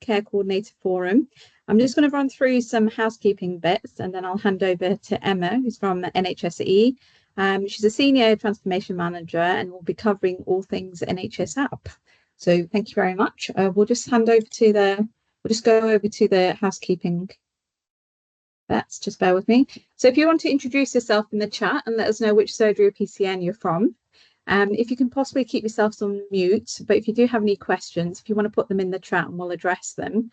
Care Coordinator Forum. I'm just going to run through some housekeeping bits and then I'll hand over to Emma, who's from NHSE. She's a Senior Transformation Manager and will be covering all things NHS app. So thank you very much. We'll just go over to the housekeeping. That's just bear with me. So if you want to introduce yourself in the chat and let us know which surgery or PCN you're from. If you can possibly keep yourselves on mute, but if you do have any questions, if you want to put them in the chat and we'll address them.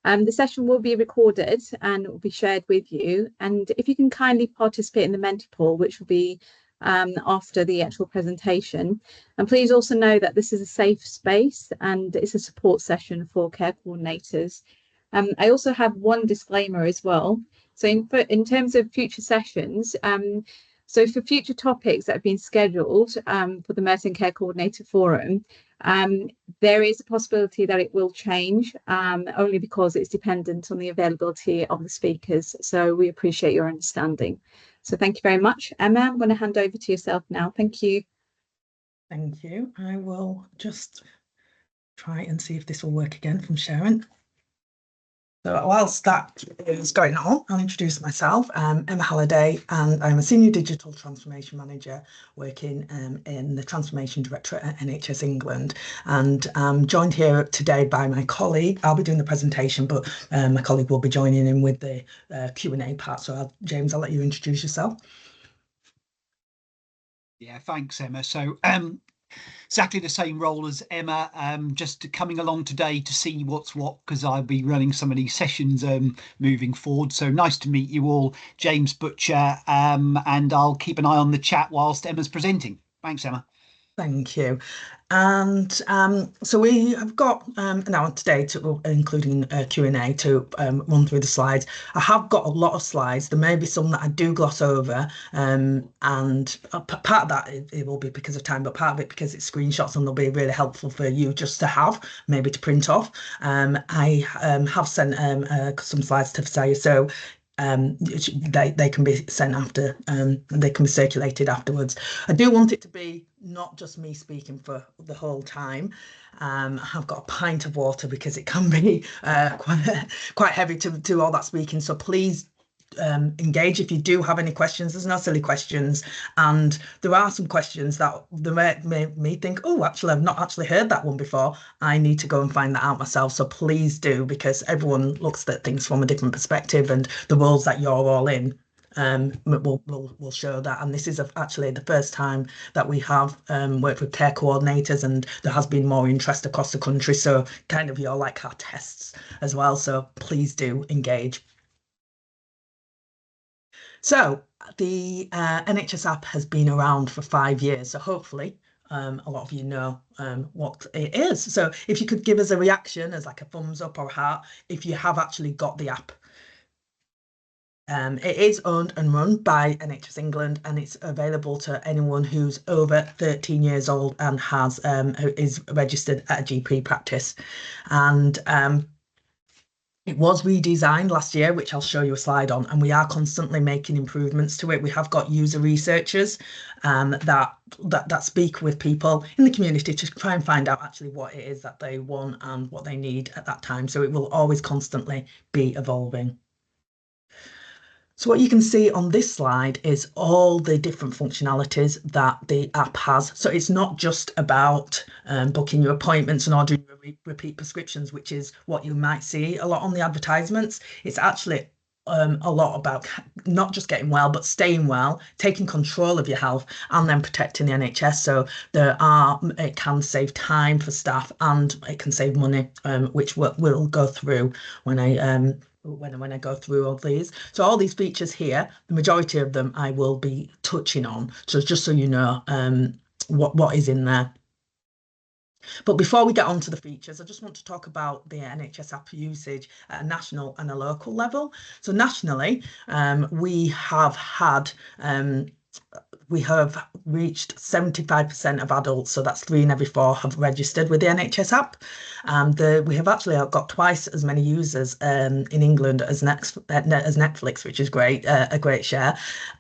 The session will be recorded and it will be shared with you. And if you can kindly participate in the Menti poll, which will be after the actual presentation. And please also know that this is a safe space and it's a support session for care coordinators. I also have one disclaimer as well. So in terms of future sessions, so for future topics that have been scheduled for the Merton Care Coordinator Forum, there is a possibility that it will change only because it's dependent on the availability of the speakers. So we appreciate your understanding. So thank you very much. Emma, I'm going to hand over to yourself now. Thank you. Thank you. I will just try and see if this will work again from Sharon. So whilst that is going on, I'll introduce myself. I'm Emma Halliday and I'm a Senior Digital Transformation Manager working in the Transformation Directorate at NHS England. And I'm joined here today by my colleague. I'll be doing the presentation, but my colleague will be joining in with the Q&A part. So James, I'll let you introduce yourself. Yeah, thanks, Emma. So exactly the same role as Emma, just coming along today to see what's what, because I'll be running some of these sessions moving forward. So nice to meet you all, James Butcher, and I'll keep an eye on the chat whilst Emma's presenting. Thanks, Emma. Thank you. And so we have got an hour today, including Q&A, to run through the slides. I have got a lot of slides. There may be some that I do gloss over, and part of that it will be because of time, but part of it because it's screenshots and they'll be really helpful for you just to have, maybe to print off. I have sent some slides to Fasaya, so they can be sent after, they can be circulated afterwards. I do want it to be not just me speaking for the whole time. I've got a pint of water because it can be quite heavy to do all that speaking. So please engage if you do have any questions. There's no silly questions, and there are some questions that made me think, oh, actually I've not actually heard that one before. I need to go and find that out myself. So please do, because everyone looks at things from a different perspective, and the roles that you're all in will show that. And this is actually the first time that we have worked with care coordinators, and there has been more interest across the country, so kind of you're like our tests as well. So please do engage. So the NHS app has been around for 5 years, so hopefully a lot of you know what it is. So if you could give us a reaction as like a thumbs up or a heart if you have actually got the app. It is owned and run by NHS England, and it's available to anyone who's over 13 years old and is registered at a GP practice. And it was redesigned last year, which I'll show you a slide on, and we are constantly making improvements to it. We have got user researchers that speak with people in the community to try and find out actually what it is that they want and what they need at that time. So it will always constantly be evolving. So what you can see on this slide is all the different functionalities that the app has. So it's not just about booking your appointments and ordering repeat prescriptions, which is what you might see a lot on the advertisements. It's actually a lot about not just getting well, but staying well, taking control of your health, and then protecting the NHS. So it can save time for staff and it can save money, which we'll go through when I go through all these. So all these features here, the majority of them I will be touching on. So just so you know what is in there. But before we get on to the features, I just want to talk about the NHS app usage at a national and a local level. So nationally, we have had we have reached 75% of adults, so that's 3 in every 4 have registered with the NHS app. And we have actually got twice as many users in England as Netflix, which is great, a great share.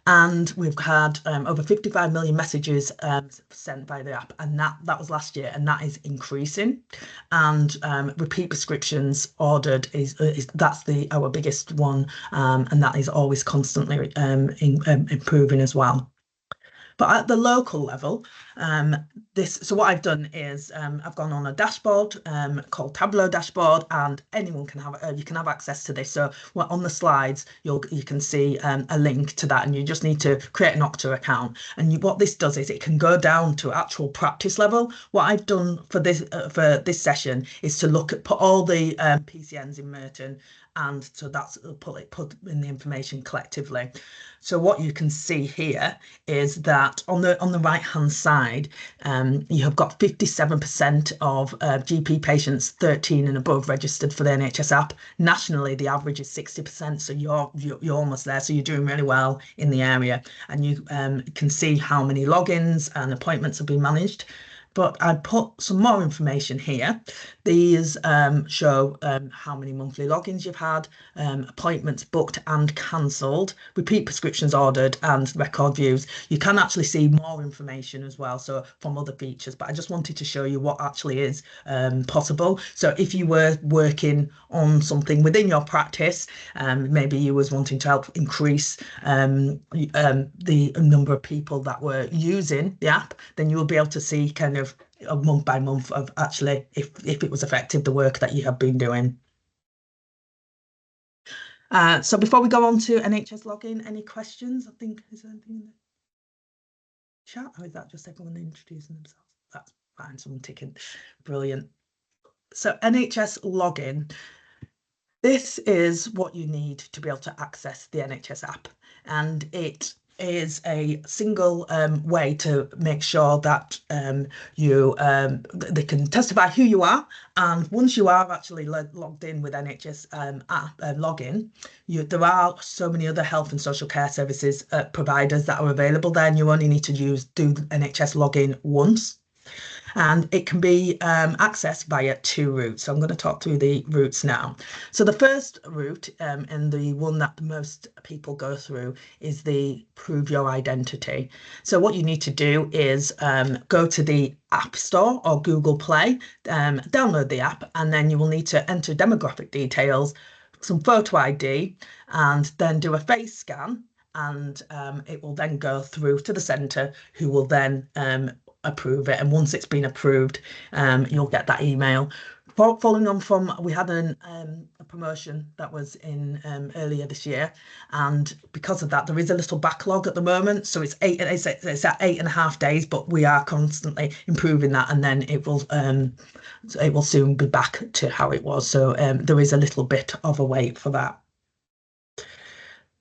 And we've had over 55 million messages sent by the app, and that was last year, and that is increasing. And repeat prescriptions ordered is that's our biggest one, and that is always constantly improving as well. But at the local level, so what I've done is I've gone on a dashboard called Tableau dashboard, and anyone can have access to this. So on the slides, you can see a link to that, and you just need to create an Okta account. And what this does is it can go down to actual practice level. What I've done for this session is to put all the PCNs in Merton, and so that's put in the information collectively. So what you can see here is that on the right hand side, you have got 57% of GP patients 13 and above registered for the NHS app. Nationally, the average is 60%, so you're almost there. So you're doing really well in the area, and you can see how many logins and appointments have been managed. But I put some more information here. These show how many monthly logins you've had, appointments booked and cancelled, repeat prescriptions ordered, and record views. You can actually see more information as well, so from other features, but I just wanted to show you what actually is possible. So if you were working on something within your practice, maybe you was wanting to help increase the number of people that were using the app, then you will be able to see kind of a month by month of actually if it was effective, the work that you have been doing. So before we go on to NHS login, any questions? I think, is there anything in the chat, or is that just everyone introducing themselves? That's fine, someone ticking. Brilliant. So NHS login, this is what you need to be able to access the NHS app, and it is a single way to make sure that they can testify who you are. And once you are actually logged in with NHS app login, there are so many other health and social care services providers that are available there, and you only need to do the NHS login once. And it can be accessed via 2 routes. So I'm going to talk through the routes now. So the first route, and the one that most people go through, is the prove your identity. So what you need to do is go to the App Store or Google Play, download the app, and then you will need to enter demographic details, some photo ID, and then do a face scan. And it will then go through to the centre, who will then approve it. And once it's been approved, you'll get that email. Following on from, we had a promotion that was in earlier this year, and because of that, there is a little backlog at the moment. So it's at 8.5 days, but we are constantly improving that, and then it will soon be back to how it was. So there is a little bit of a wait for that.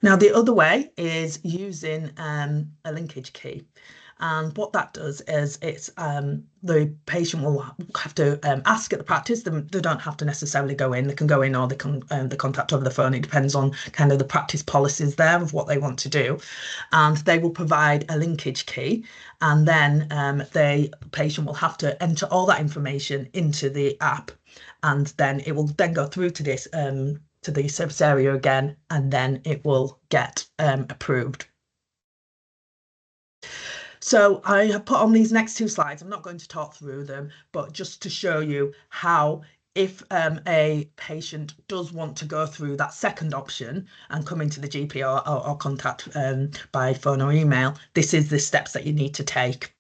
Now, the other way is using a linkage key. And what that does is it's the patient will have to ask at the practice. They don't have to necessarily go in. They can go in, or they can the contact over the phone. It depends on kind of the practice policies there of what they want to do. And they will provide a linkage key, and then the patient will have to enter all that information into the app, and then it will then go through to this to the service area again, and then it will get approved. So I have put on these next 2 slides. I'm not going to talk through them, but just to show you how, if a patient does want to go through that second option and come into the GP or contact by phone or email, this is the steps that you need to take.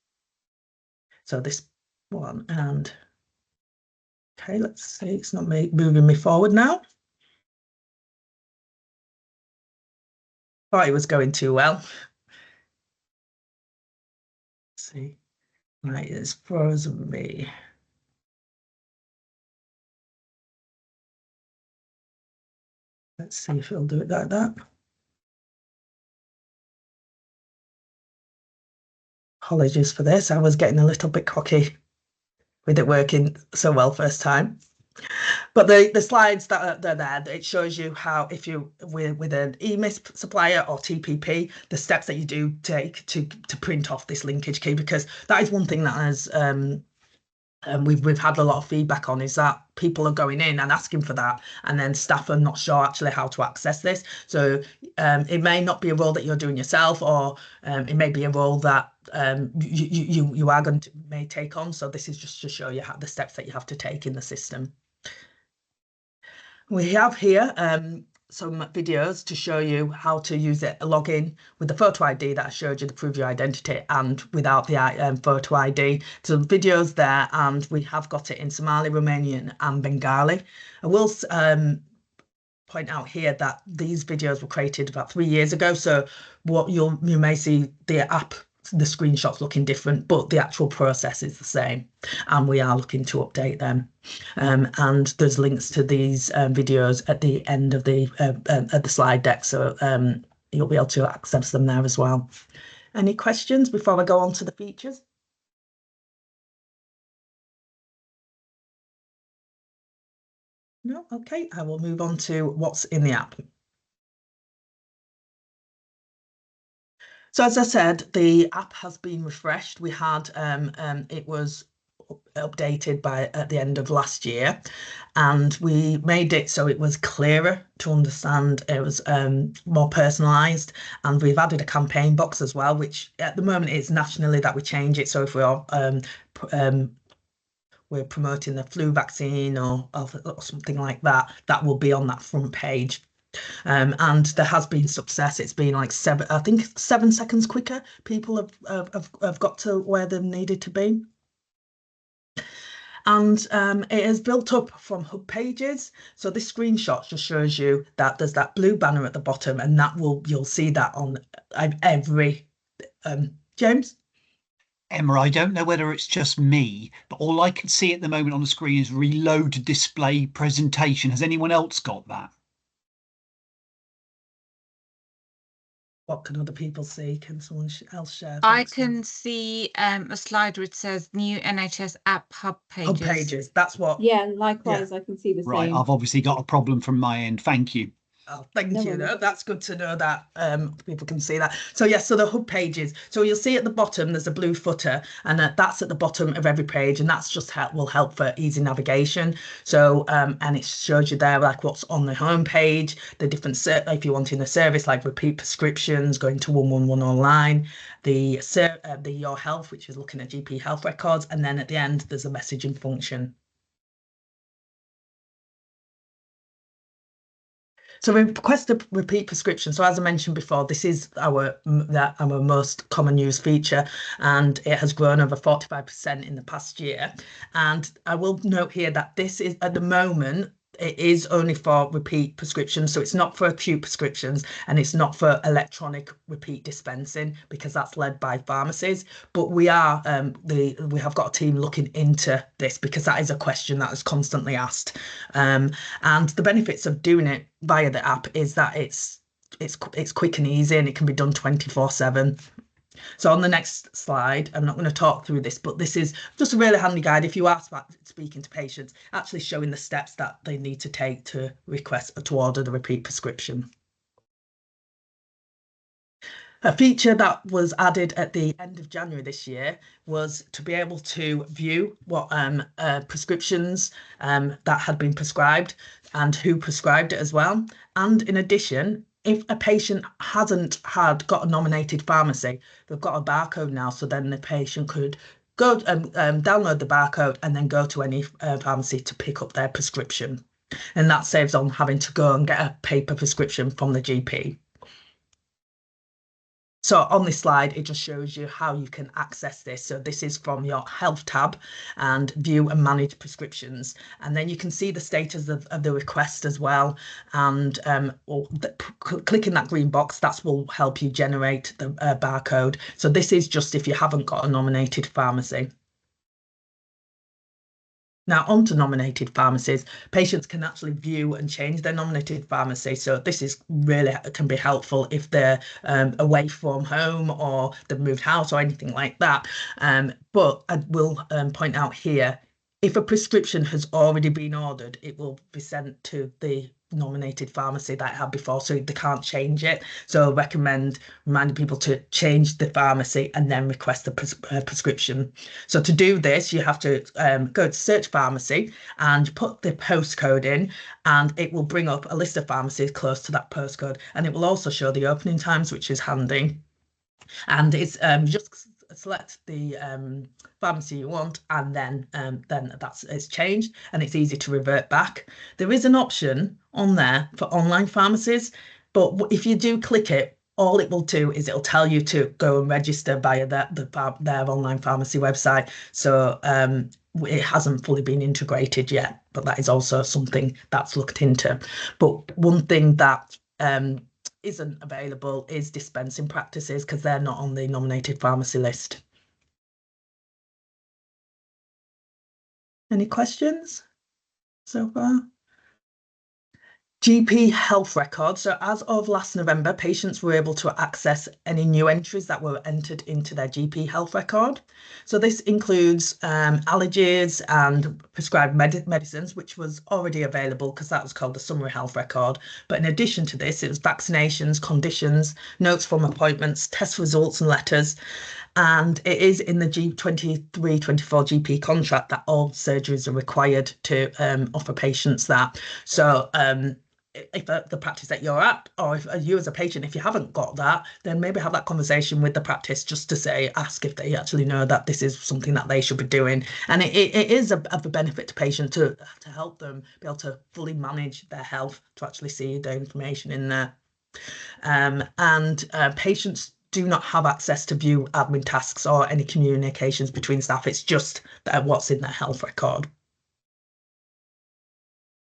So this one, and okay, let's see, it's not moving me forward now. Thought it was going too well. See, right, it's frozen me. Let's see if it'll do it like that. Apologies for this. I was getting a little bit cocky with it working so well first time. But the slides that are there, it shows you how, if you with an EMIS supplier or TPP, the steps that you do take to print off this linkage key, because that is one thing that has we've had a lot of feedback on, is that people are going in and asking for that, and then staff are not sure actually how to access this. So it may not be a role that you're doing yourself, or it may be a role that you are going to may take on. So this is just to show you how the steps that you have to take in the system. We have here some videos to show you how to use it, log in with the photo ID that I showed you, to prove your identity, and without the photo ID. So videos there, and we have got it in Somali, Romanian and Bengali. I will point out here that these videos were created about 3 years ago. So what you may see the app, the screenshots looking different, but the actual process is the same, and we are looking to update them. And there's links to these videos at the end of the slide deck, so you'll be able to access them there as well. Any questions before I go on to the features? No? Okay, I will move on to what's in the app. So as I said, the app has been refreshed. We had it was updated at the end of last year, and we made it so it was clearer to understand. It was more personalised, and we've added a campaign box as well, which at the moment is nationally that we change it. So if we're promoting the flu vaccine or something like that, that will be on that front page. And there has been success. It's been like 7 seconds quicker. People have got to where they needed to be. And it is built up from hub pages. So this screenshot just shows you that there's that blue banner at the bottom, and that you'll see that on every James? Emma, I don't know whether it's just me, but all I can see at the moment on the screen is reload display presentation. Has anyone else got that? What can other people see? Can someone else share? I can see a slide which says new NHS app hub pages. Hub pages, that's what. Yeah, likewise, I can see the Right, same. I've obviously got a problem from my end. Thank you. Oh, thank you. worries. That's good to know that people can see that. So yes, so the hub pages. So you'll see at the bottom there's a blue footer, and that's at the bottom of every page, and that's just will help for easy navigation. So and it shows you there like what's on the home page, the different if you're wanting a service like repeat prescriptions, going to 111 online, the Your Health, which is looking at GP health records, and then at the end there's a messaging function. So we request a repeat prescription. So as I mentioned before, this is our most common used feature, and it has grown over 45% in the past year. And I will note here that this is at the moment, it is only for repeat prescriptions. So it's not for acute prescriptions, and it's not for electronic repeat dispensing, because that's led by pharmacies. But we are we have got a team looking into this, because that is a question that is constantly asked. And the benefits of doing it via the app is that it's quick and easy, and it can be done 24/7. So on the next slide, I'm not going to talk through this, but this is just a really handy guide if you are speaking to patients, actually showing the steps that they need to take to order the repeat prescription. A feature that was added at the end of January this year was to be able to view what prescriptions that had been prescribed and who prescribed it as well. And in addition, if a patient hasn't got a nominated pharmacy, they've got a barcode now, so then the patient could go download the barcode and then go to any pharmacy to pick up their prescription. And that saves on having to go and get a paper prescription from the GP. So on this slide, it just shows you how you can access this. So this is from your health tab, and view and manage prescriptions. And then you can see the status of the request as well. And clicking that green box, that will help you generate the barcode. So this is just if you haven't got a nominated pharmacy. Now, onto nominated pharmacies, patients can actually view and change their nominated pharmacy. So this is really can be helpful if they're away from home, or they've moved house, or anything like that. But I will point out here, if a prescription has already been ordered, it will be sent to the nominated pharmacy that it had before, so they can't change it. So I recommend reminding people to change the pharmacy and then request the prescription. So to do this, you have to go to search pharmacy and put the postcode in, and it will bring up a list of pharmacies close to that postcode, and it will also show the opening times, which is handy. And it's just select the pharmacy you want, and then it's changed, and it's easy to revert back. There is an option on there for online pharmacies, but if you do click it, all it will do is it'll tell you to go and register via their online pharmacy website. So it hasn't fully been integrated yet, but that is also something that's looked into. But one thing that isn't available is dispensing practices, because they're not on the nominated pharmacy list. Any questions so far? GP health record. So as of last November, patients were able to access any new entries that were entered into their GP health record. So this includes allergies and prescribed medicines, which was already available because that was called the summary health record. But in addition to this, it was vaccinations, conditions, notes from appointments, test results and letters. And it is in the G23-24 GP contract that all surgeries are required to offer patients that. So if the practice that you're at, or if you as a patient, if you haven't got that, then maybe have that conversation with the practice just to ask if they actually know that this is something that they should be doing. And it is of a benefit to patients to help them be able to fully manage their health, to actually see the information in there. Patients do not have access to view admin tasks or any communications between staff. It's just what's in their health record.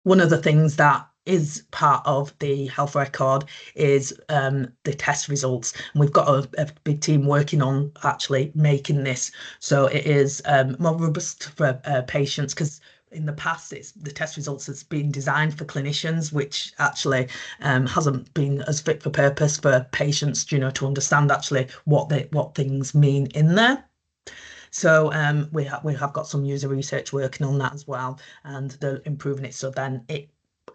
One of the things that is part of the health record is the test results. And we've got a big team working on actually making this so it is more robust for patients, because in the past the test results has been designed for clinicians, which actually hasn't been as fit for purpose for patients, to understand actually what things mean in there. So we have got some user research working on that as well, and they're improving it so then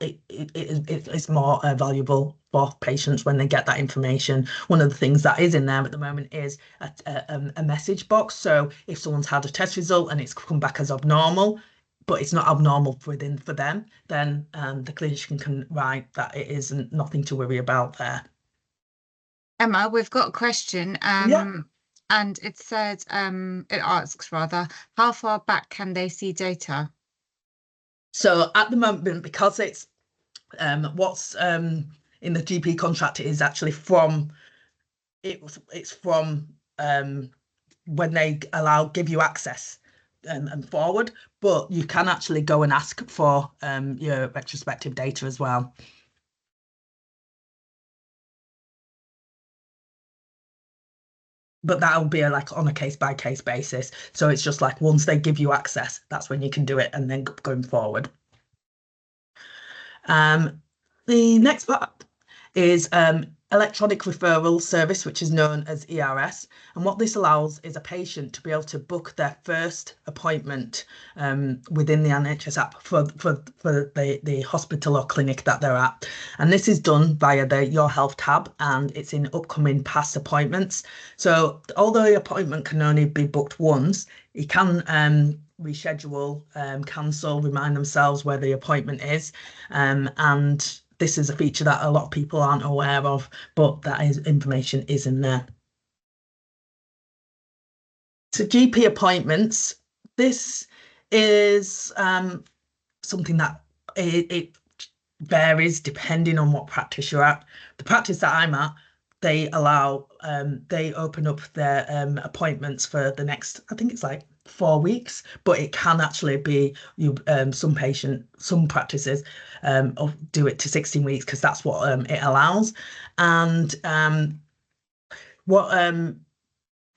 it's more valuable for patients when they get that information. One of the things that is in there at the moment is a message box. So if someone's had a test result and it's come back as abnormal, but it's not abnormal for them, then the clinician can write that it isn't nothing to worry about there. Emma, we've got a question. Yeah. And it says, it asks rather, how far back can they see data? So at the moment, because it's what's in the GP contract, it is actually from it's from when they give you access and forward, but you can actually go and ask for your retrospective data as well. But that'll be on a case-by-case basis. So it's just like once they give you access, that's when you can do it, and then going forward. The next part is electronic referral service, which is known as ERS. And what this allows is a patient to be able to book their first appointment within the NHS app for the hospital or clinic that they're at. And this is done via the Your Health tab, and it's in upcoming past appointments. So although the appointment can only be booked once, you can reschedule, cancel, remind themselves where the appointment is. And this is a feature that a lot of people aren't aware of, but information is in there. So GP appointments, this is something that it varies depending on what practice you're at. The practice that I'm at, they open up their appointments for the next, I think it's like 4 weeks, but it can actually be some practices do it to 16 weeks because that's what it allows. And what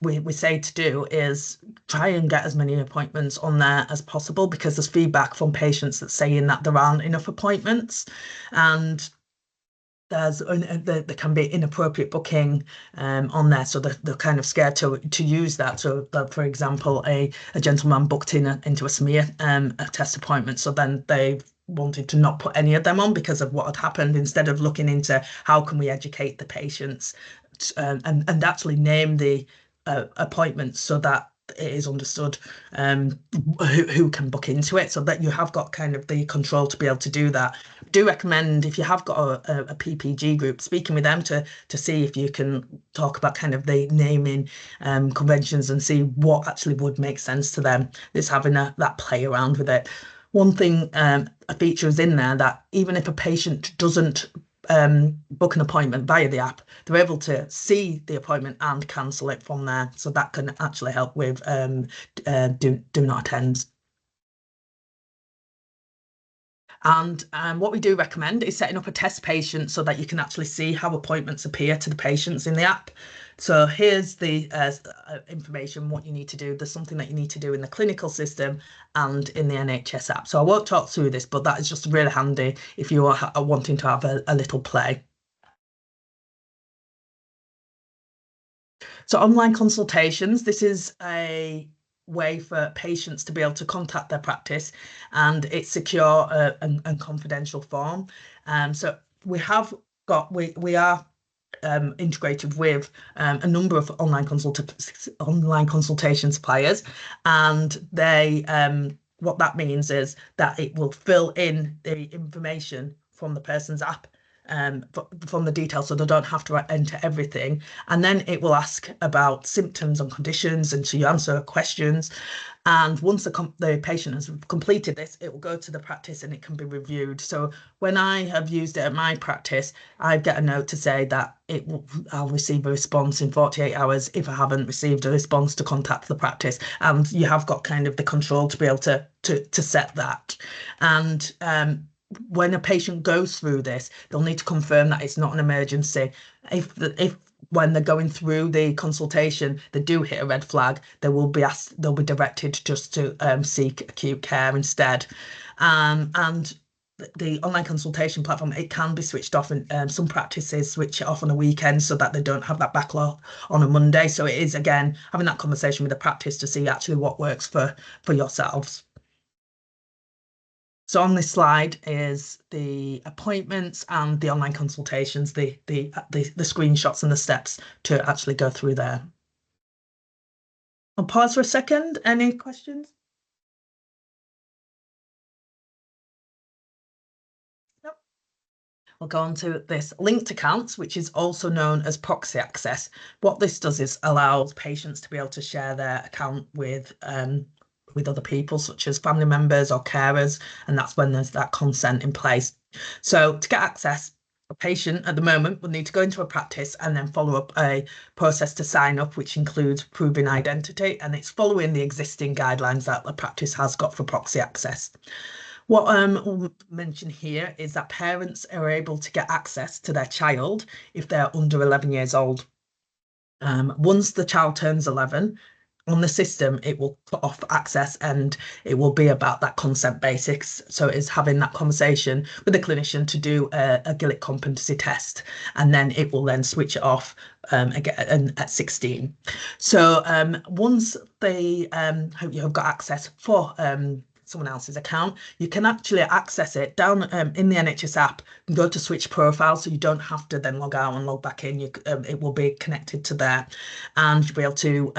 we say to do is try and get as many appointments on there as possible, because there's feedback from patients that's saying that there aren't enough appointments. And there can be inappropriate booking on there, so they're kind of scared to use that. So that, for example, a gentleman booked into a smear a test appointment, so then they wanted to not put any of them on because of what had happened, instead of looking into how can we educate the patients and actually name the appointments so that it is understood who can book into it, so that you have got kind of the control to be able to do that. Do recommend, if you have got a PPG group, speaking with them to see if you can talk about kind of the naming conventions and see what actually would make sense to them. It's having that play around with it. One thing, a feature is in there that even if a patient doesn't book an appointment via the app, they're able to see the appointment and cancel it from there. So that can actually help with do not attend. And what we do recommend is setting up a test patient so that you can actually see how appointments appear to the patients in the app. So here's the information, what you need to do. There's something that you need to do in the clinical system and in the NHS app. So I won't talk through this, but that is just really handy if you are wanting to have a little play. So online consultations, this is a way for patients to be able to contact their practice, and it's secure and confidential form. So we are integrated with a number of online consultation suppliers, and they what that means is that it will fill in the information from the person's app, from the details, so they don't have to enter everything, and then it will ask about symptoms and conditions, and so you answer questions. And once the patient has completed this, it will go to the practice and it can be reviewed. So when I have used it at my practice, I get a note to say that I'll receive a response in 48 hours. If I haven't received a response, to contact the practice. And you have got kind of the control to be able to set that. And when a patient goes through this, they'll need to confirm that it's not an emergency. If when they're going through the consultation, they do hit a red flag, they'll be directed just to seek acute care instead. And the online consultation platform, it can be switched off, and some practices switch it off on a weekend so that they don't have that backlog on a Monday. So it is, again, having that conversation with the practice to see actually what works for yourselves. So on this slide is the appointments and the online consultations, the screenshots and the steps to actually go through there. I'll pause for a second. Any questions? Nope. We'll go on to this linked accounts, which is also known as proxy access. What this does is allows patients to be able to share their account with other people, such as family members or carers, and that's when there's that consent in place. So to get access, a patient at the moment will need to go into a practice and then follow up a process to sign up, which includes proving identity, and it's following the existing guidelines that the practice has got for proxy access. What I'll mention here is that parents are able to get access to their child if they're under 11 years old. Once the child turns 11, on the system, it will cut off access, and it will be about that consent basics. So it's having that conversation with the clinician to do a Gillick competency test, and then it will then switch it off again at 16. So once you have got access for someone else's account, you can actually access it down in the NHS app and go to switch profile, so you don't have to then log out and log back in. It will be connected to there, and you'll be able to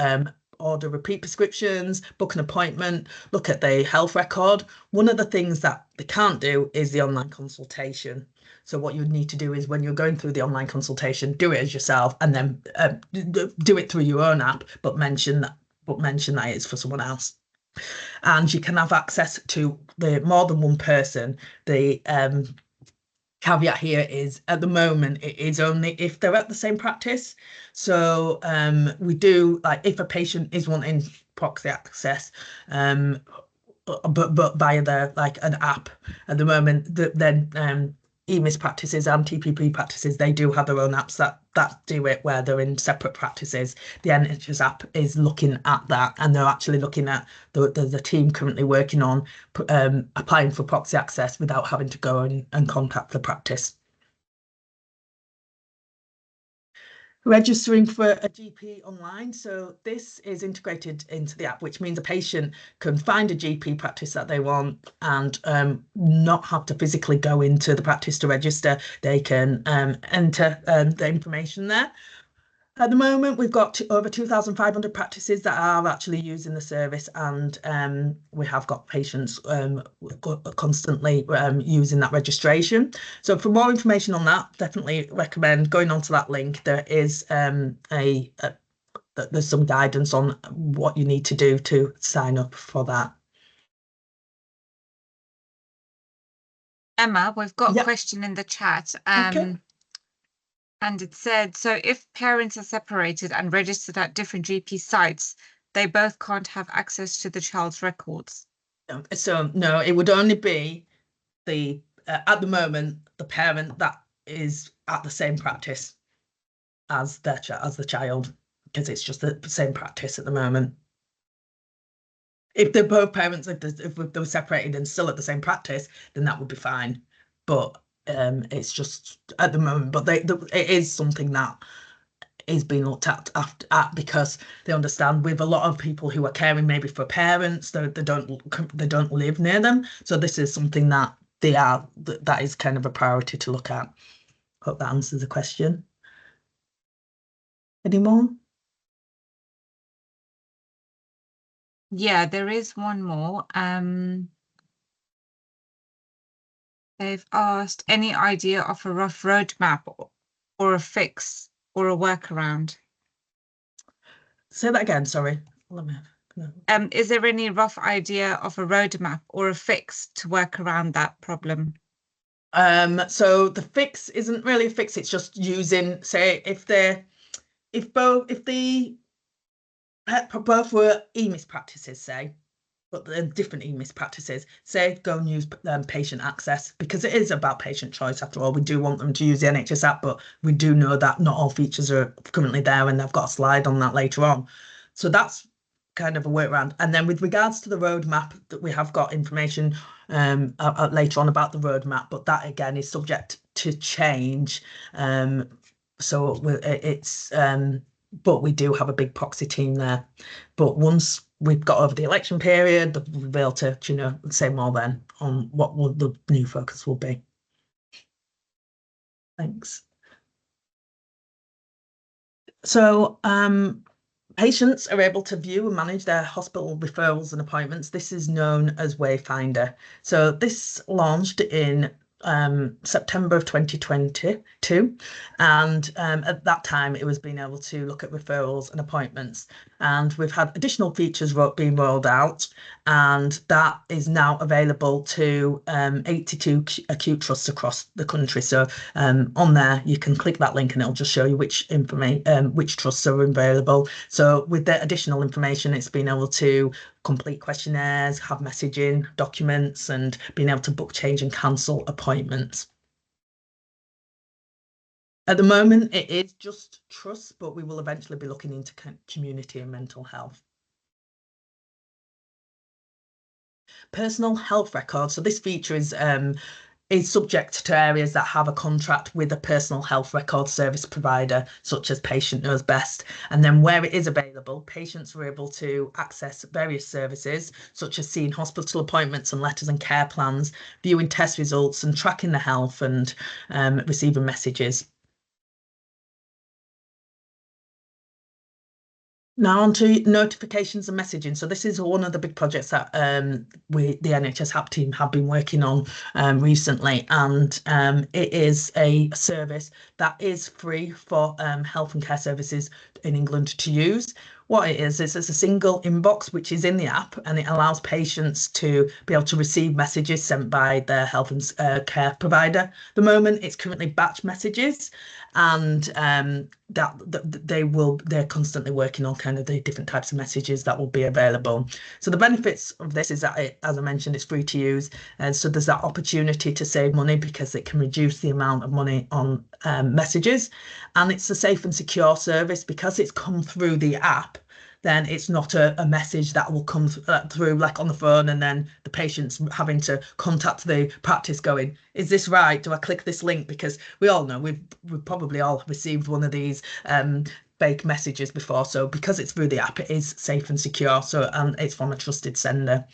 order repeat prescriptions, book an appointment, look at the health record. One of the things that they can't do is the online consultation. So what you would need to do is, when you're going through the online consultation, do it as yourself, and then do it through your own app, but mention that it's for someone else. And you can have access to the more than one person. The caveat here is, at the moment, it is only if they're at the same practice. So we do, like, if a patient is wanting proxy access, but via an app at the moment, then EMIS practices and TPP practices, they do have their own apps that do it where they're in separate practices. The NHS app is looking at that, and they're actually looking at the team currently working on applying for proxy access without having to go and contact the practice. Registering for a GP online. So this is integrated into the app, which means a patient can find a GP practice that they want and not have to physically go into the practice to register. They can enter the information there. At the moment, we've got over 2,500 practices that are actually using the service, and we have got patients constantly using that registration. So for more information on that, definitely recommend going onto that link. There is there's some guidance on what you need to do to sign up for that. Emma, we've got a Yep. question in the chat. Okay. And it said, so if parents are separated and registered at different GP sites, they both can't have access to the child's records. So no, it would only be the at the moment the parent that is at the same practice as the child, because it's just the same practice at the moment. If they're both parents, if they were separated and still at the same practice, then that would be fine. But it's just at the moment. But it is something that is being looked at because they understand with a lot of people who are caring maybe for parents, they don't live near them. So this is something that that is kind of a priority to look at. Hope that answers the question. Any more? Yeah, there is one more. They've asked any idea of a rough roadmap or a fix or a workaround. Say that again, sorry. Is there any rough idea of a roadmap or a fix to work around that problem? So the fix isn't really a fix, it's just using, say, if both were EMIS practices, say, but they're different EMIS practices, say go and use patient access, because it is about patient choice after all. We do want them to use the NHS app, but we do know that not all features are currently there, and they've got a slide on that later on. So that's kind of a workaround. And then with regards to the roadmap, that we have got information later on about the roadmap, but that again is subject to change. So it's but we do have a big proxy team there. But once we've got over the election period, we'll be able to, say more then on what the new focus will be. Thanks. So patients are able to view and manage their hospital referrals and appointments. This is known as Wayfinder. So this launched in September of 2022, and at that time it was being able to look at referrals and appointments, and we've had additional features being rolled out, and that is now available to 82 acute trusts across the country. So on there you can click that link and it'll just show you which trusts are available. So with the additional information, it's been able to complete questionnaires, have messaging, documents, and being able to book, change and cancel appointments. At the moment, it is just trusts, but we will eventually be looking into community and mental health. Personal health records. So this feature is subject to areas that have a contract with a personal health record service provider, such as Patient Knows Best. And then where it is available, patients are able to access various services, such as seeing hospital appointments and letters and care plans, viewing test results and tracking the health, and receiving messages. Now on to notifications and messaging. So this is one of the big projects that the NHS App team have been working on recently, and it is a service that is free for health and care services in England to use. What it is it's a single inbox which is in the app, and it allows patients to be able to receive messages sent by their health and care provider. At the moment, it's currently batch messages, and they're constantly working on kind of the different types of messages that will be available. So the benefits of this is that as I mentioned, it's free to use, and so there's that opportunity to save money because it can reduce the amount of money on messages, and it's a safe and secure service because it's come through the app. then it's not a message that will come through like on the phone, and then the patient's having to contact the practice going, is this right? Do I click this link? Because we all know we've probably all received one of these fake messages before. So because it's through the app, it is safe and secure. So, and it's from a trusted sender.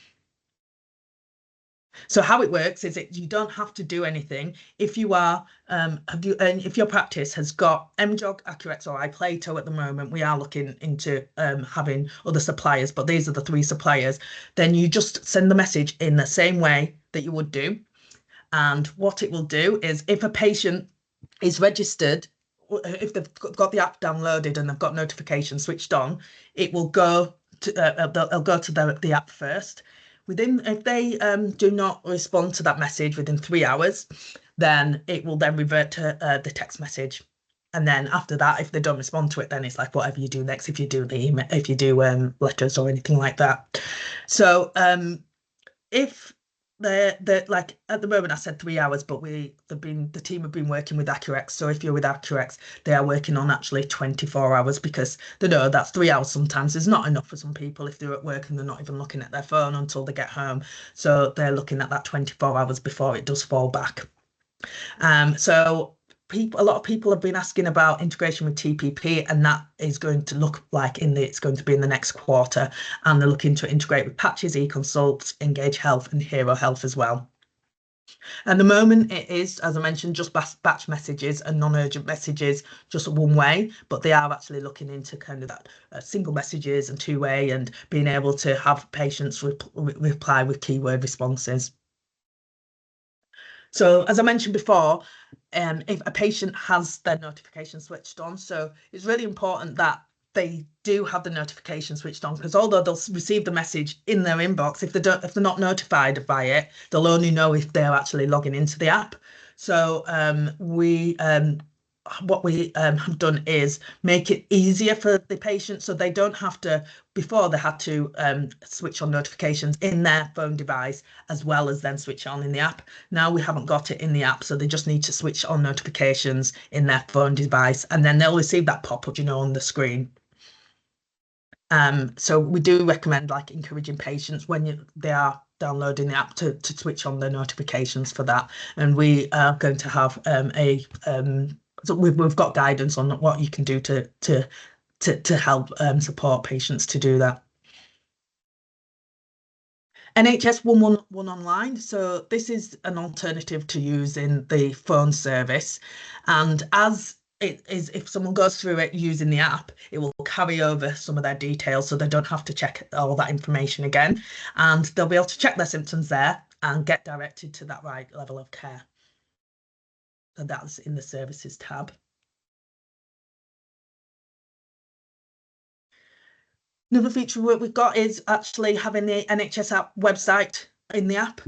So how it works is that you don't have to do anything. If you are, if your practice has got MJOG, Accurex or iPlato at the moment, we are looking into having other suppliers, but these are the 3 suppliers, then you just send the message in the same way that you would do. And what it will do is if a patient is registered, if they've got the app downloaded and they've got notifications switched on, it will go to, they'll go to the app first. If they do not respond to that message within 3 hours, then it will then revert to the text message. And then after that, if they don't respond to it, then it's like whatever you do next. If you do the email, if you do letters or anything like that. So if they're like at the moment I said 3 hours, but the team have been working with Accurex. So if you're with Accurex, they are working on actually 24 hours, because they know that's 3 hours sometimes is not enough for some people if they're at work and they're not even looking at their phone until they get home. So they're looking at that 24 hours before it does fall back. So a lot of people have been asking about integration with TPP, and that is going to look like it's going to be in the next quarter, and they're looking to integrate with Patches, eConsult, Engage Health and Hero Health as well. At the moment, it is, as I mentioned, just batch messages and non-urgent messages, just one way, but they are actually looking into kind of that single messages and 2-way, and being able to have patients reply with keyword responses. So as I mentioned before, if a patient has their notification switched on, so it's really important that they do have the notification switched on, because although they'll receive the message in their inbox, if they're not notified by it, they'll only know if they're actually logging into the app. So what we have done is make it easier for the patient, so they don't have to, before they had to switch on notifications in their phone device as well as then switch on in the app. Now we haven't got it in the app, so they just need to switch on notifications in their phone device, and then they'll receive that pop-up, on the screen. So we do recommend encouraging patients when they are downloading the app to switch on their notifications for that. And we are going to have so we've got guidance on what you can do to help support patients to do that. NHS 111 online. So this is an alternative to using the phone service. And as it is, if someone goes through it using the app, it will carry over some of their details, so they don't have to check all that information again. And they'll be able to check their symptoms there and get directed to that right level of care. So that's in the services tab. Another feature we've got is actually having the NHS app website in the app,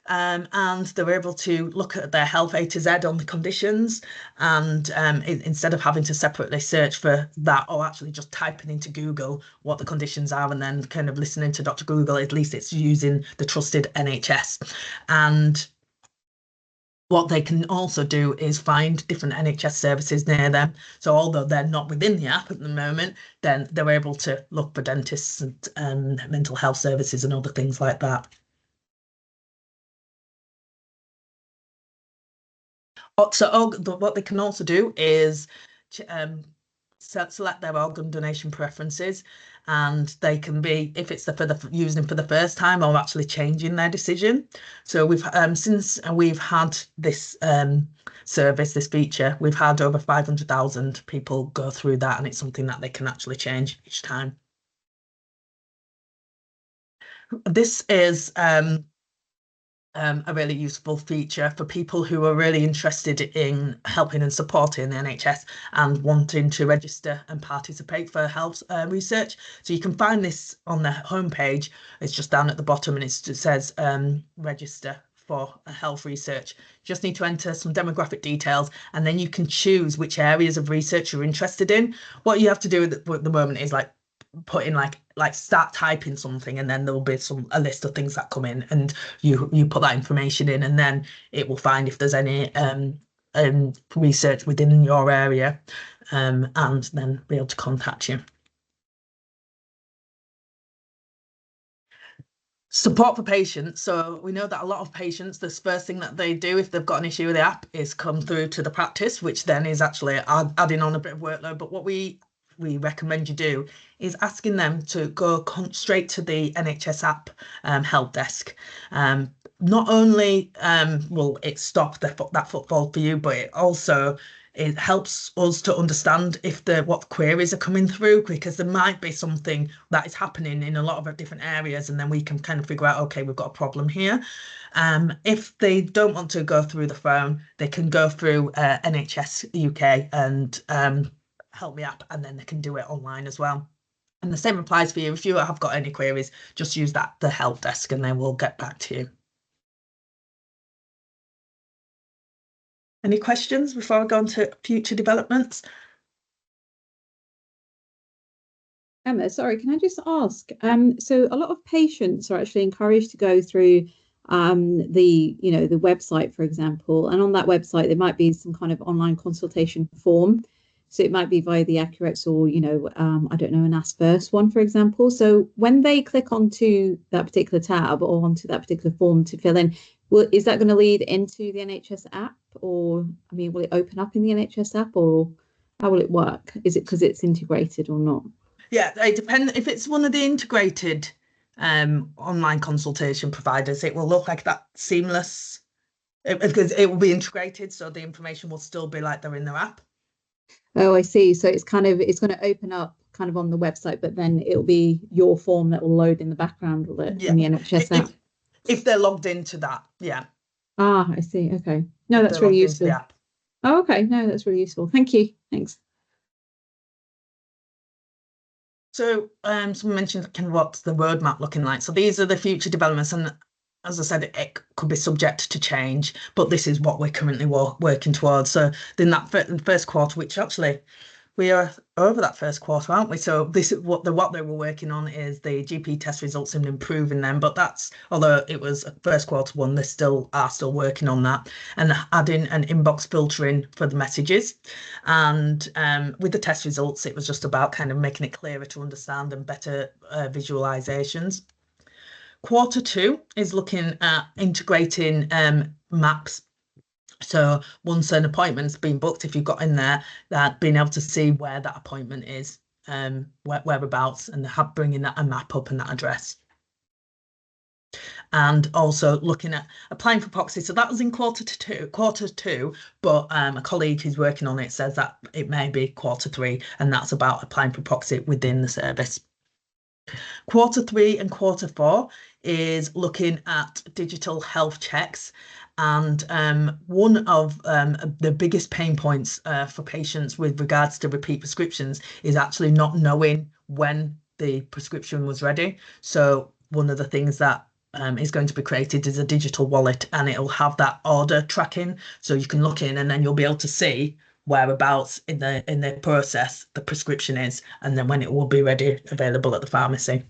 and they're able to look at their health A to Z on the conditions, and instead of having to separately search for that, or actually just typing into Google what the conditions are and then kind of listening to Dr. Google, at least it's using the trusted NHS. And what they can also do is find different NHS services near them. So although they're not within the app at the moment, then they're able to look for dentists and mental health services and other things like that. So what they can also do is select their organ donation preferences, and they can be, if it's using for the first time, or actually changing their decision. So we've since we've had this service, this feature, we've had over 500,000 people go through that, and it's something that they can actually change each time. This is a really useful feature for people who are really interested in helping and supporting the NHS and wanting to register and participate for health research. So you can find this on the homepage. It's just down at the bottom, and it says register for a health research. You just need to enter some demographic details, and then you can choose which areas of research you're interested in. What you have to do at the moment is put in start typing something, and then there will be a list of things that come in, and you put that information in, and then it will find if there's any research within your area, and then be able to contact you. Support for patients. So we know that a lot of patients, the first thing that they do if they've got an issue with the app is come through to the practice, which then is actually adding on a bit of workload. But what we recommend you do is asking them to go straight to the NHS app help desk. Not only will it stop that footfall for you, but it helps us to understand what queries are coming through, because there might be something that is happening in a lot of different areas, and then we can kind of figure out, okay, we've got a problem here. If they don't want to go through the phone, they can go through NHS UK and help me app, and then they can do it online as well. And the same applies for you. If you have got any queries, just use the help desk and then we'll get back to you. Any questions before I go on to future developments? Emma, sorry, can I just ask? So a lot of patients are actually encouraged to go through the website, for example, and on that website there might be some kind of online consultation form. So it might be via the Accurex or, I don't know, an Ask First one, for example. So when they click onto that particular tab or onto that particular form to fill in, is that going to lead into the NHS app? Or, I mean, will it open up in the NHS app, or how will it work? Is it because it's integrated or not? Yeah, it depends. If it's one of the integrated online consultation providers, it will look like that seamless, because it will be integrated, so the information will still be like they're in their app. Oh, I see. So it's going to open up kind of on the website, but then it'll be your form that will load in the background, will it, in the NHS app? If they're logged into that, yeah. Ah, I see. Okay. No, that's really useful. Oh, okay. No, that's really useful. Thank you. Thanks. So someone mentioned kind of what's the roadmap looking like. So these are the future developments, and as I said, it could be subject to change, but this is what we're currently working towards. So in that first quarter, which actually we are over that first quarter, aren't we? So this is what they were working on is the GP test results and improving them. But although it was a first quarter one, they are still working on that and adding an inbox filtering for the messages. And with the test results, it was just about kind of making it clearer to understand and better visualizations. Quarter 2 is looking at integrating maps. So once an appointment's been booked, if you've got in there, that being able to see where that appointment is, whereabouts, and bringing a map up and that address. And also looking at applying for proxy. So that was in quarter two, but a colleague who's working on it says that it may be quarter 3, and that's about applying for proxy within the service. Quarter 3 and quarter 4 is looking at digital health checks. And one of the biggest pain points for patients with regards to repeat prescriptions is actually not knowing when the prescription was ready. So one of the things that is going to be created is a digital wallet, and it'll have that order tracking. So you can look in and then you'll be able to see whereabouts in the process the prescription is, and then when it will be ready, available at the pharmacy.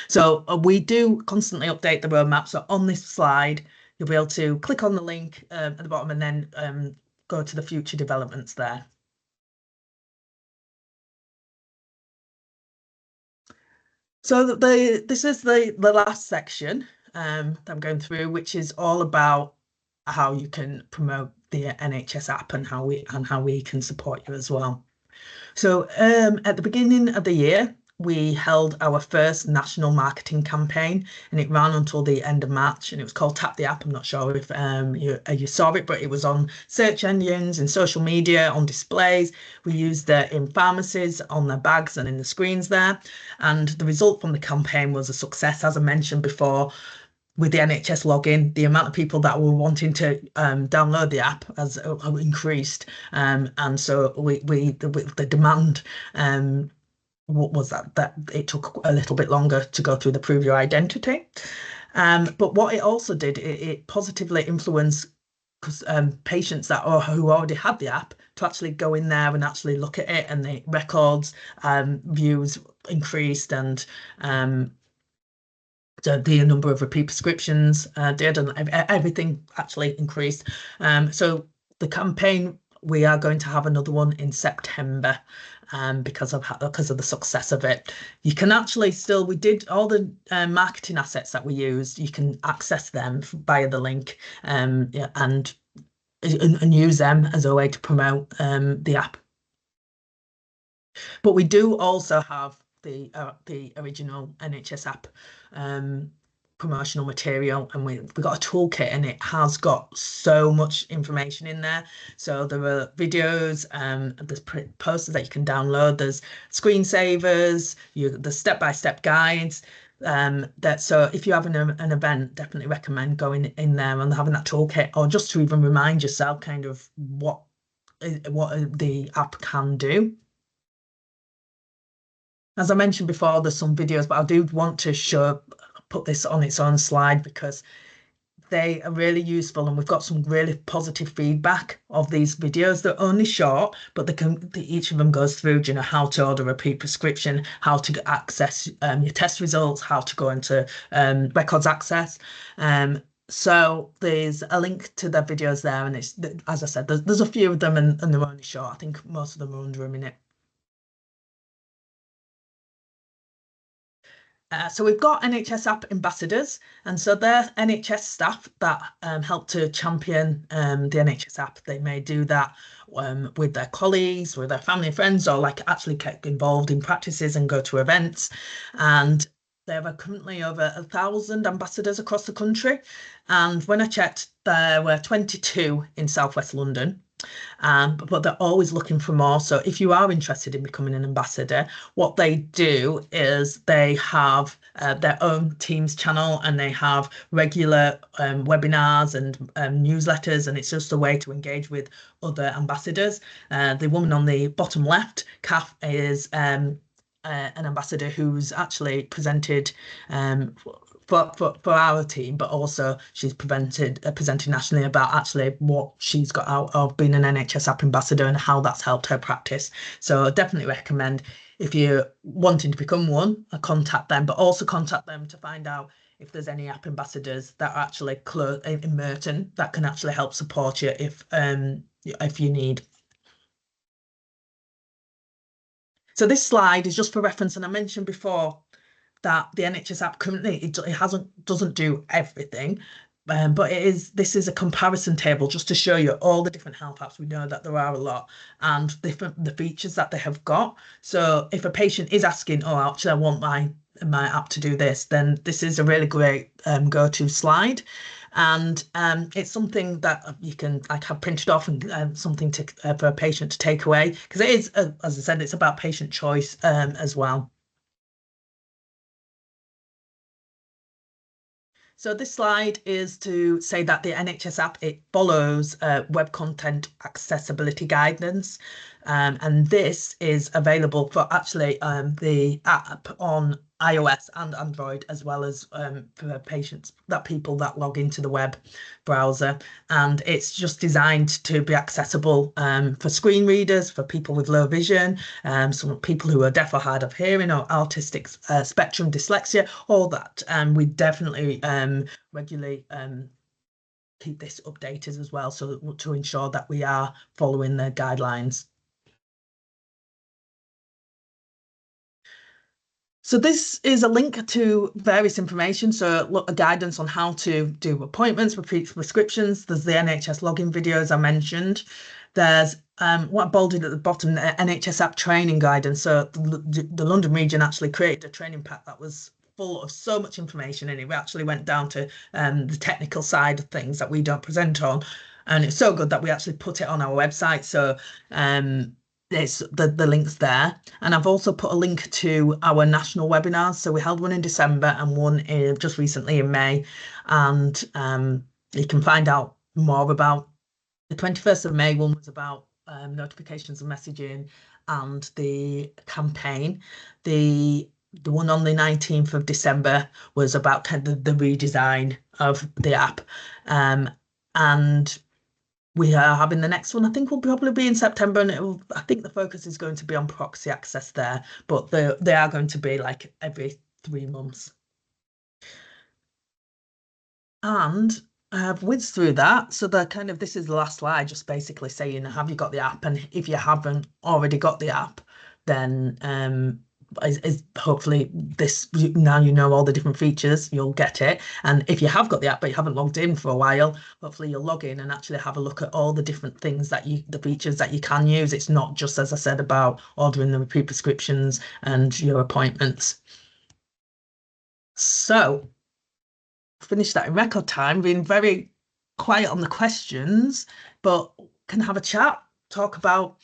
So we do constantly update the roadmap. So on this slide, you'll be able to click on the link at the bottom and then go to the future developments there. So this is the last section that I'm going through, which is all about how you can promote the NHS app and how we can support you as well. So at the beginning of the year, we held our first national marketing campaign, and it ran until the end of March, and it was called Tap the App. I'm not sure if you saw it, but it was on search engines and social media, on displays. We used it in pharmacies, on their bags and in the screens there. And the result from the campaign was a success, as I mentioned before. With the NHS login, the amount of people that were wanting to download the app has increased, and so the demand. What was that it took a little bit longer to go through the prove your identity, but what it also did, it positively influenced patients who already had the app to actually go in there and actually look at it, and the records views increased, and the number of repeat prescriptions did, and everything actually increased. So the campaign, we are going to have another one in September, because of the success of it. You can actually still, we did all the marketing assets that we used, you can access them via the link, yeah, and use them as a way to promote the app. But we do also have the original NHS app promotional material, and we've got a toolkit, and it has got so much information in there. So there are videos, there's posters that you can download, there's screensavers, the step-by-step guides. So if you have an event, definitely recommend going in there and having that toolkit, or just to even remind yourself kind of what the app can do. As I mentioned before, there's some videos, but I do want to put this on its own slide because they are really useful, and we've got some really positive feedback of these videos. They're only short, but each of them goes through, you know, how to order a repeat prescription, how to access your test results, how to go into records access. So there's a link to their videos there, and it's, as I said, there's a few of them, and they're only short. I think most of them are under a minute. So we've got NHS app ambassadors, and so they're NHS staff that help to champion the NHS app. They may do that with their colleagues, with their family and friends, or like actually get involved in practices and go to events. And there are currently over 1,000 ambassadors across the country. And when I checked, there were 22 in South West London. But they're always looking for more. So if you are interested in becoming an ambassador, what they do is they have their own Teams channel, and they have regular webinars and newsletters, and it's just a way to engage with other ambassadors. The woman on the bottom left, Kath, is an ambassador who's actually presented for our team, but also she's presented nationally about actually what she's got out of being an NHS app ambassador and how that's helped her practice. So I definitely recommend, if you're wanting to become one, contact them, but also contact them to find out if there's any app ambassadors that are actually close in Merton that can actually help support you if you need. So this slide is just for reference, and I mentioned before that the NHS app currently doesn't do everything, but this is a comparison table just to show you all the different health apps. We know that there are a lot, and the features that they have got. So if a patient is asking, oh, actually I want my app to do this, then this is a really great go-to slide. And it's something that you can have printed off, and something for a patient to take away, because it is, as I said, it's about patient choice as well. So this slide is to say that the NHS app, it follows web content accessibility guidance, and this is available for actually the app on iOS and Android, as well as for people that log into the web browser. And it's just designed to be accessible for screen readers, for people with low vision, some people who are deaf or hard of hearing, or autistic spectrum dyslexia, all that. And we definitely regularly keep this updated as well, so to ensure that we are following the guidelines. So this is a link to various information. So look, a guidance on how to do appointments, repeat prescriptions. There's the NHS login videos I mentioned. There's what I bolded at the bottom, the NHS app training guidance. So the London region actually created a training pack that was full of so much information, and it actually went down to the technical side of things that we don't present on. And it's so good that we actually put it on our website. So there's the links there, and I've also put a link to our national webinars. So we held one in December and one just recently in May, and you can find out more about the 21st of May one was about notifications and messaging and the campaign. The one on the 19th of December was about kind of the redesign of the app, and we are having the next one, I think will probably be in September, and I think the focus is going to be on proxy access there, but they are going to be like every 3 months. And I have whizzed through that, so this is the last slide, just basically saying, have you got the app? And if you haven't already got the app, then is hopefully this, now you know all the different features, you'll get it. And if you have got the app but you haven't logged in for a while, hopefully you'll log in and actually have a look at all the different things that the features that you can use. It's not just, as I said, about ordering the repeat prescriptions and your appointments. So finished that in record time, being very quiet on the questions, but can have a chat, talk about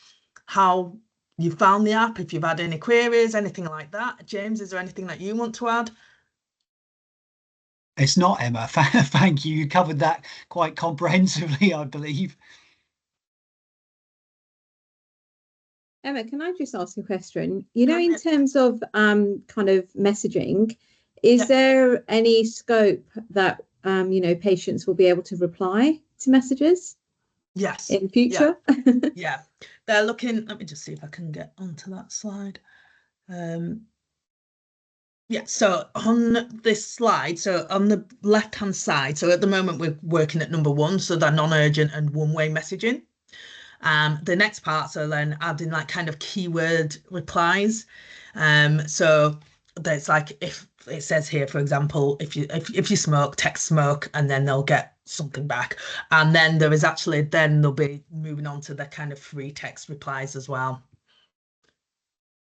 how you found the app, if you've had any queries, anything like that. James, is there anything that you want to add? It's not, Emma. Thank you. You covered that quite comprehensively, I believe. Emma, can I just ask a question? You know, in terms of kind of messaging, is there any scope that you know, patients will be able to reply to messages? Yes. In future? Yeah. They're looking, let me just see if I can get onto that slide. Yeah, so on this slide, so on the left-hand side, so at the moment we're working at number 1, so they're non-urgent and one-way messaging. The next parts are then adding like kind of keyword replies. So there's like, if it says here, for example, if you smoke, text smoke, and then they'll get something back. And then there is actually, then they'll be moving on to the kind of free text replies as well.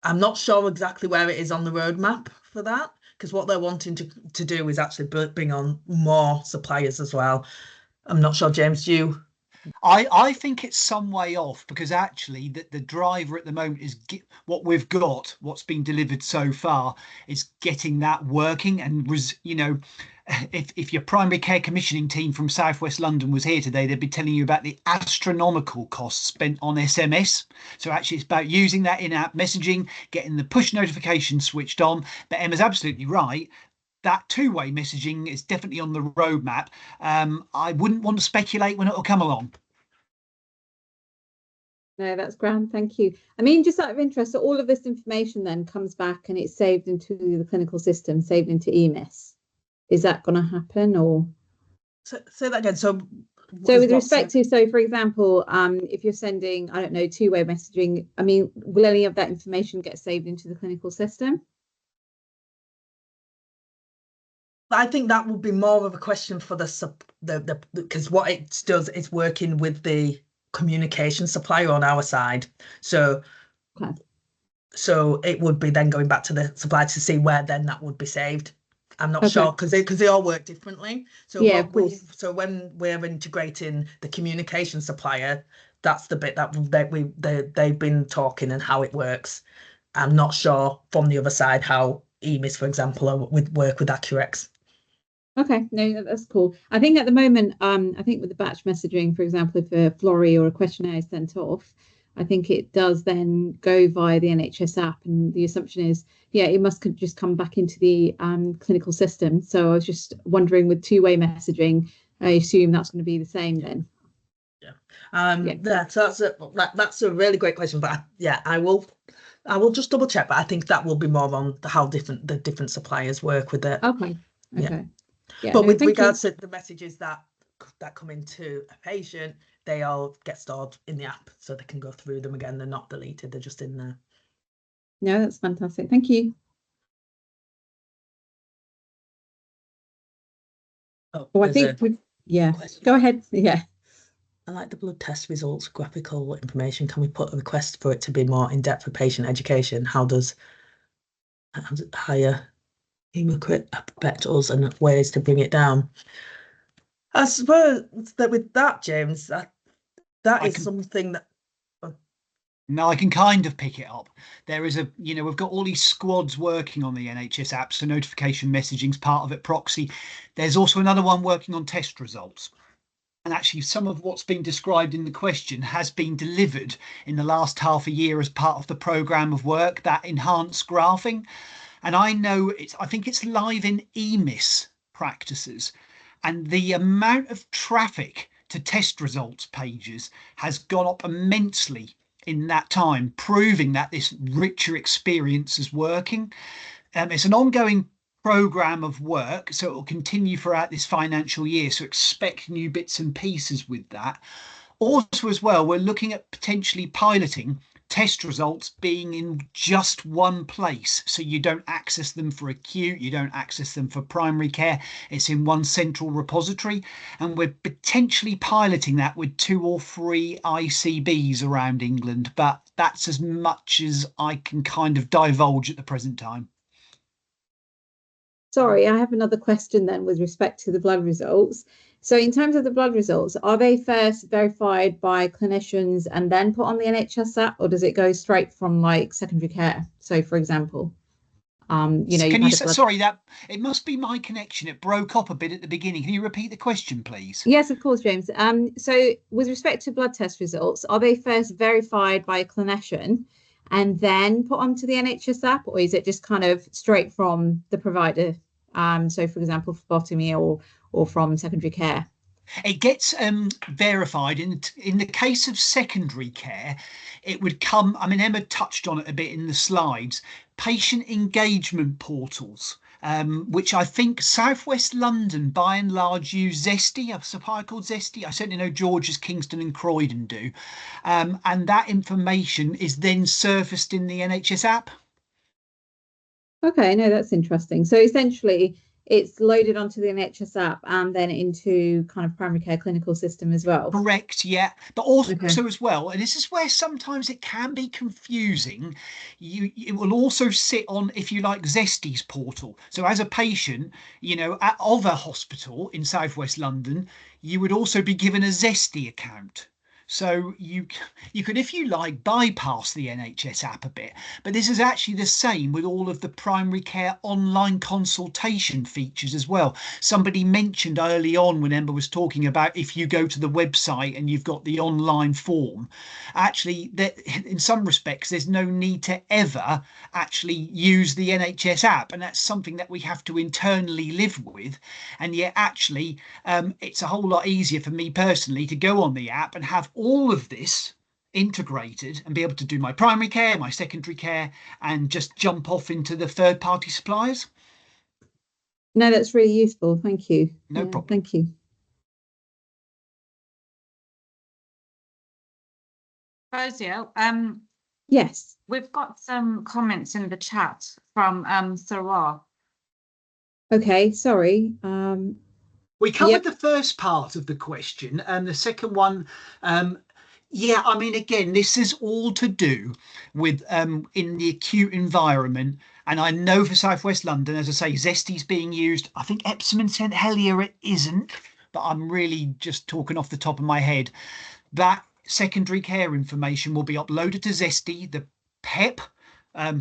I'm not sure exactly where it is on the roadmap for that, because what they're wanting to do is actually bring on more suppliers as well. I'm not sure, James, do you? I think it's some way off, because actually the driver at the moment is what we've got, what's been delivered so far, is getting that working. And was, you know, if your primary care commissioning team from Southwest London was here today, they'd be telling you about the astronomical costs spent on SMS. So actually it's about using that in-app messaging, getting the push notification switched on. But Emma's absolutely right. That two-way messaging is definitely on the roadmap. I wouldn't want to speculate when it will come along. No, that's grand. Thank you. I mean, just out of interest, so all of this information then comes back and it's saved into the clinical system, saved into EMIS. Is that going to happen, or? So, say that again. So with respect to, so for example, if you're sending, I don't know, two-way messaging, I mean, will any of that information get saved into the clinical system? I think that would be more of a question for the because what it does is working with the communication supplier on our side. So okay. So it would be then going back to the supplier to see where then that would be saved. I'm not sure, because they all work differently. So yeah, so when we're integrating the communication supplier, that's the bit that they've been talking and how it works. I'm not sure from the other side how EMIS, for example, would work with Accurex. Okay, no, that's cool. I think at the moment, I think with the batch messaging, for example, if a florey or a questionnaire is sent off, I think it does then go via the NHS app, and the assumption is, yeah, it must just come back into the clinical system. So I was just wondering, with two-way messaging, I assume that's going to be the same then. Yeah. So that's a really great question, but I will just double check. But I think that will be more on how the different suppliers work with it. Okay. Yeah, but with regards to the messages that come into a patient, they all get stored in the app, so they can go through them again. They're not deleted, they're just in there. No, that's fantastic. Thank you. I think go ahead. Yeah. I like the blood test results, graphical information. Can we put a request for it to be more in-depth for patient education? How does higher hematocrit affect us, and ways to bring it down? I suppose that with that, James, that is something that. No, I can kind of pick it up. There is we've got all these squads working on the NHS app, so notification messaging's part of it, proxy. There's also another one working on test results. And actually, some of what's been described in the question has been delivered in the last half a year as part of the programme of work, that enhanced graphing. And I think it's live in EMIS practices. And the amount of traffic to test results pages has gone up immensely in that time, proving that this richer experience is working. It's an ongoing programme of work, so it will continue throughout this financial year, so expect new bits and pieces with that. Also as well, we're looking at potentially piloting test results being in just one place. So you don't access them for acute, you don't access them for primary care. It's in one central repository. And we're potentially piloting that with 2 or 3 ICBs around England. But that's as much as I can kind of divulge at the present time. Sorry, I have another question then with respect to the blood results. So in terms of the blood results, are they first verified by clinicians and then put on the NHS app, or does it go straight from like secondary care? So for example, you know, can you say, sorry, that it must be my connection. It broke up a bit at the beginning. Can you repeat the question, please? Yes, of course, James. So with respect to blood test results, are they first verified by a clinician and then put onto the NHS app, or is it just kind of straight from the provider? So for example, phlebotomy or from secondary care? It gets verified in the case of secondary care. It would come, I mean, Emma touched on it a bit in the slides, patient engagement portals, which I think Southwest London by and large use Zesty, a supplier called Zesty. I certainly know George's, Kingston and Croydon do. And that information is then surfaced in the NHS app. Okay, no, that's interesting. So essentially, it's loaded onto the NHS app and then into kind of primary care clinical system as well. Correct, yeah. But also as well, and this is where sometimes it can be confusing, it will also sit on, if you like, Zesty's portal. So as a patient, you know, of a hospital in Southwest London, you would also be given a Zesty account. So you can, if you like, bypass the NHS app a bit. But this is actually the same with all of the primary care online consultation features as well. Somebody mentioned early on when Emma was talking about if you go to the website and you've got the online form, actually, in some respects, there's no need to ever actually use the NHS app. And that's something that we have to internally live with. And yet, actually, it's a whole lot easier for me personally to go on the app and have all of this integrated and be able to do my primary care, my secondary care, and just jump off into the third-party suppliers. No, that's really useful. Thank you. No problem. Thank you. Fozia, yes, we've got some comments in the chat from Sarah. Okay, sorry. We covered the first part of the question, and the second one, yeah, I mean, again, this is all to do with in the acute environment. And I know for Southwest London, as I say, Zesty's being used. I think Epsom and St Helier it isn't, but I'm really just talking off the top of my head. That secondary care information will be uploaded to Zesty, the PEP,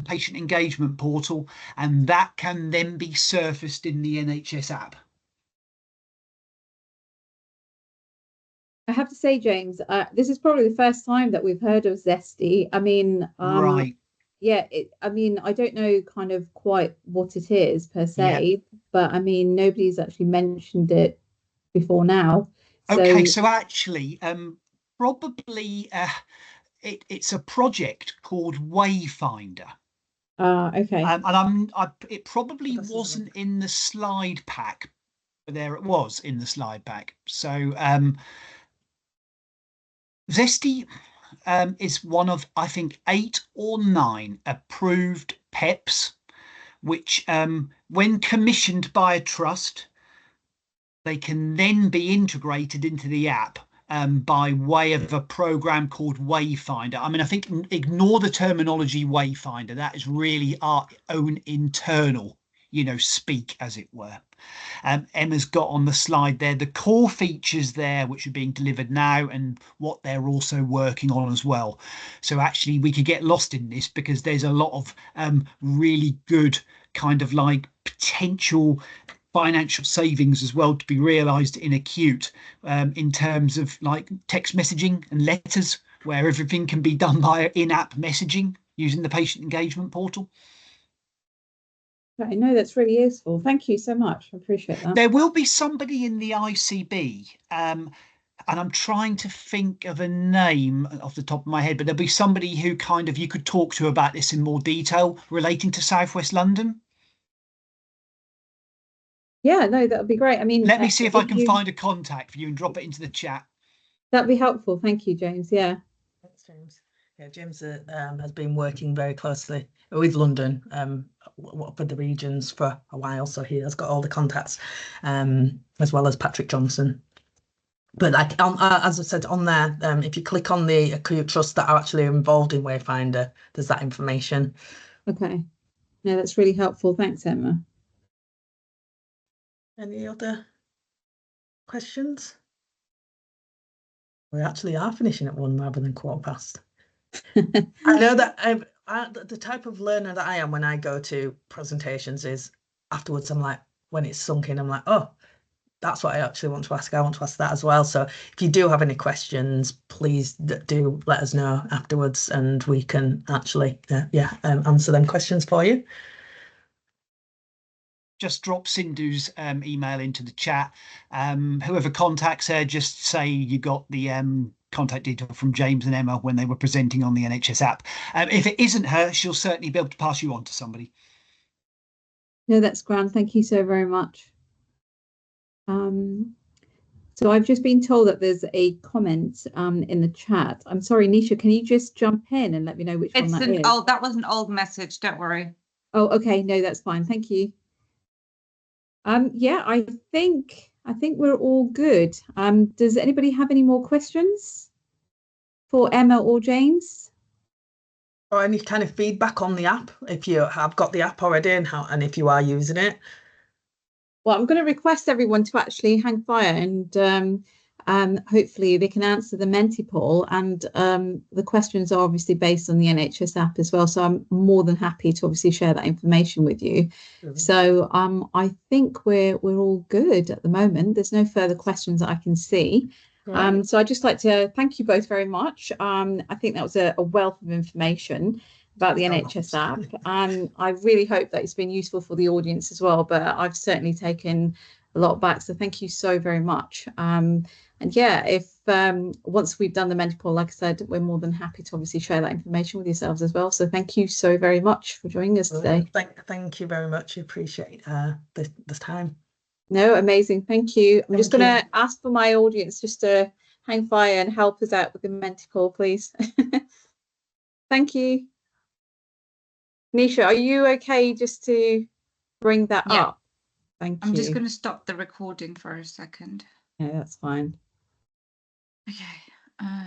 patient engagement portal, and that can then be surfaced in the NHS app. I have to say, James, this is probably the first time that we've heard of Zesty. I mean, Right. Yeah, I mean, I don't know kind of quite what it is per se, but I mean, nobody's actually mentioned it before now. Okay, so actually, probably it's a project called Wayfinder. Okay. And it probably wasn't in the slide pack, but there it was in the slide pack. So Zesty is one of, I think, 8 or 9 approved PEPs, which when commissioned by a trust, they can then be integrated into the app by way of a program called Wayfinder. I mean, I think ignore the terminology Wayfinder. That is really our own internal, you know, speak, as it were. Emma's got on the slide there the core features there which are being delivered now and what they're also working on as well. So actually we could get lost in this because there's a lot of really good kind of like potential financial savings as well to be realised in acute in terms of like text messaging and letters where everything can be done via in-app messaging using the patient engagement portal. Okay, no, that's really useful. Thank you so much. I appreciate that. There will be somebody in the ICB, and I'm trying to think of a name off the top of my head, but there'll be somebody who kind of you could talk to about this in more detail relating to Southwest London. Yeah, no, that would be great. I mean, let me see if I can find a contact for you and drop it into the chat. That'd be helpful. Thank you, James. Yeah. Thanks, James. Yeah, James has been working very closely with London for the regions for a while, so he has got all the contacts, as well as Patrick Johnson. But like as I said on there, if you click on the acute trusts that are actually involved in Wayfinder, there's that information. Okay, no, that's really helpful. Thanks, Emma. Any other questions? We actually are finishing at 1 rather than 1:15. I know that the type of learner that I am when I go to presentations is afterwards I'm like, when it's sunk in, I'm like, oh, that's what I actually want to ask. I want to ask that as well. So if you do have any questions, please do let us know afterwards and we can actually answer them questions for you. Just drop Sindhu's email into the chat. Whoever contacts her, just say you got the contact detail from James and Emma when they were presenting on the NHS app. If it isn't her, she'll certainly be able to pass you on to somebody. No, that's grand. Thank you so very much. So I've just been told that there's a comment in the chat. I'm sorry, Nisha, can you just jump in and let me know which one that is? Oh, that was an old message. Don't worry. Oh, okay. No, that's fine. Thank you. Yeah, I think we're all good. Does anybody have any more questions for Emma or James? Or any kind of feedback on the app, if you have got the app already and if you are using it? Well, I'm going to request everyone to actually hang fire and hopefully they can answer the Menti poll. And the questions are obviously based on the NHS app as well. So I'm more than happy to obviously share that information with you. Mm-hmm. So I think we're all good at the moment. There's no further questions that I can see. Right. So I'd just like to thank you both very much. I think that was a wealth of information about the NHS app, and I really hope that it's been useful for the audience as well, but I've certainly taken a lot back, so thank you so very much. And yeah, if once we've done the Menti poll, like I said, we're more than happy to obviously share that information with yourselves as well. So thank you so very much for joining us today. Thank you very much. I appreciate this time. No, amazing. Thank you. I'm just going to ask for my audience just to hang fire and help us out with the Menti poll, please. Thank you. Nisha, are you okay just to bring that up? Thank you. I'm just going to stop the recording for a second. Yeah, that's fine. Okay.